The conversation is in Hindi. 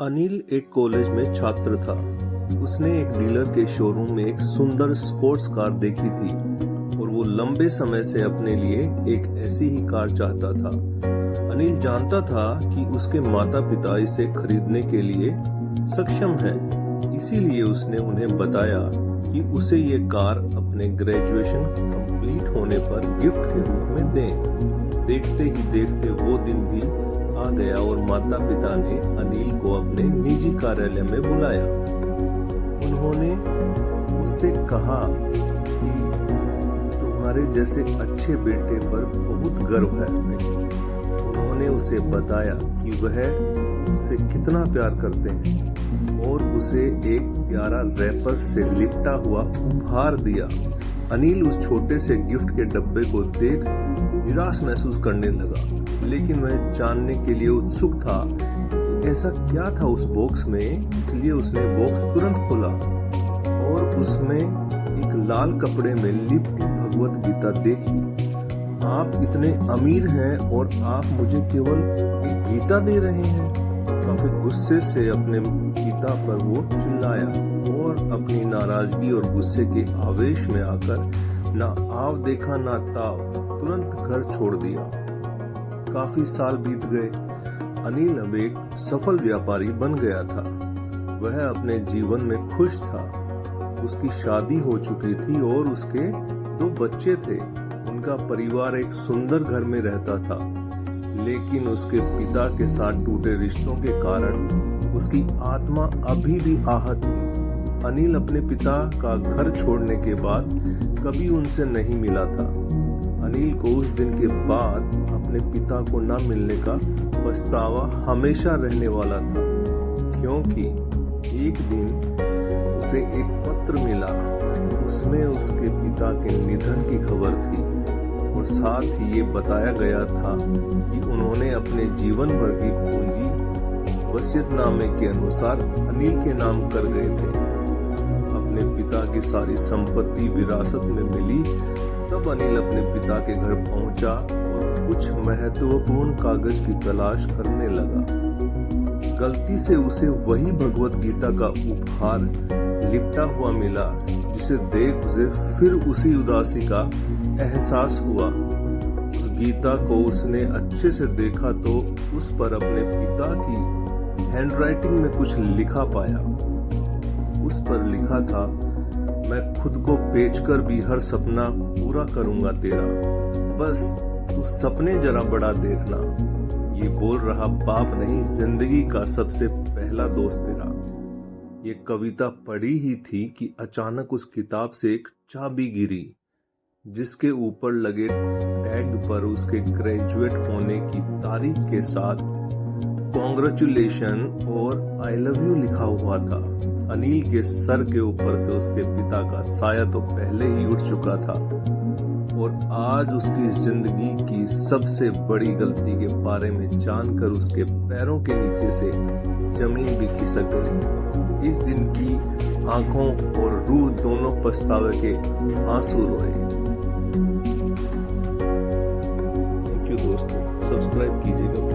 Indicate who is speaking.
Speaker 1: अनिल एक कॉलेज में छात्र था। उसने एक डीलर के शोरूम में एक सुंदर स्पोर्ट्स कार देखी थी और वो लंबे समय से अपने लिए एक ऐसी ही कार चाहता था। अनिल जानता था कि उसके माता पिता इसे खरीदने के लिए सक्षम हैं, इसीलिए उसने उन्हें बताया कि उसे ये कार अपने ग्रेजुएशन कंप्लीट होने पर गिफ्ट के रूप में दें। देखते ही देखते वो दिन भी आ गया और माता पिता ने अनिल को अपने निजी कार्यालय में बुलाया। उन्होंने उससे कहा कि तुम्हारे जैसे अच्छे बेटे पर बहुत गर्व है हमें। उन्होंने उसे बताया कि वह उससे कितना प्यार करते हैं और उसे एक प्यारा रैपर से लिपटा हुआ उपहार दिया। अनिल उस छोटे से गिफ्ट के डब्बे को देख निराश महसूस करने लगा, लेकिन वह जानने के लिए उत्सुक था कि ऐसा क्या था उस बॉक्स में। इसलिए उसने बॉक्स तुरंत खोला और उसमें एक लाल कपड़े में लिपटी भगवत गीता देखी। आप इतने अमीर हैं और आप मुझे केवल एक गीता दे रहे हैं। काफी गुस्से से अपने पिता पर वो चिल्लाया और अपनी नाराजगी और गुस्से के आवेश में आकर ना आव देखा ना ताव तुरंत घर छोड़ दिया। काफी साल बीत गए। अनिल अब एक सफल व्यापारी बन गया था। वह अपने जीवन में खुश था। उसकी शादी हो चुकी थी और उसके 2 बच्चे थे। उनका परिवार एक सुंदर घर में रहता था, लेकिन उसके पिता के साथ टूटे रिश्तों के कारण उसकी आत्मा अभी भी आहत थी। अनिल अपने पिता का घर छोड़ने के बाद कभी उनसे नहीं मिला था। अनिल को उस दिन के बाद अपने पिता को न मिलने का पछतावा हमेशा रहने वाला था, क्योंकि एक दिन उसे एक पत्र मिला। उसमें उसके पिता के निधन की खबर थी और साथ ही ये बताया गया था कि उन्होंने अपने जीवन भर की पूंजी वसीयतनामे के अनुसार अनिल के नाम कर गए थे। अपने पिता की सारी संपत्ति विरासत में मिली तब अनिल अपने पिता के घर पहुंचा और कुछ महत्वपूर्ण कागज की तलाश करने लगा। गलती से उसे वही भगवत गीता का उपहार लिपटा हुआ मिला, जिसे देख उसे फिर उसी उदासी का एहसास हुआ। उस गीता को उसने अच्छे से देखा तो उस पर अपने पिता की हैंडराइटिंग में कुछ लिखा पाया। उस पर लिखा था, मैं खुद को बेचकर भी हर सपना पूरा करूंगा तेरा, बस तू सपने जरा बड़ा देखना। ये बोल रहा बाप नहीं, जिंदगी का सबसे पहला दोस्त तेरा। ये कविता पढ़ी ही थी कि अचानक उस किताब से एक चाबी गिरी, जिसके ऊपर लगे टैग पर उसके ग्रेजुएट होने की तारीख के साथ कॉन्ग्रेचुलेशन और आई लव यू लिखा हुआ था। अनिल के सर के ऊपर से उसके पिता का साया तो पहले ही उठ चुका था और आज उसकी जिंदगी की सबसे बड़ी गलती के बारे में जानकर उसके पैरों के नीचे से जमीन भी खिसक गई। इस दिन की आंखों और रूह दोनों पछतावे के आंसू रोए। थैंक यू दोस्तों, सब्सक्राइब कीजिएगा।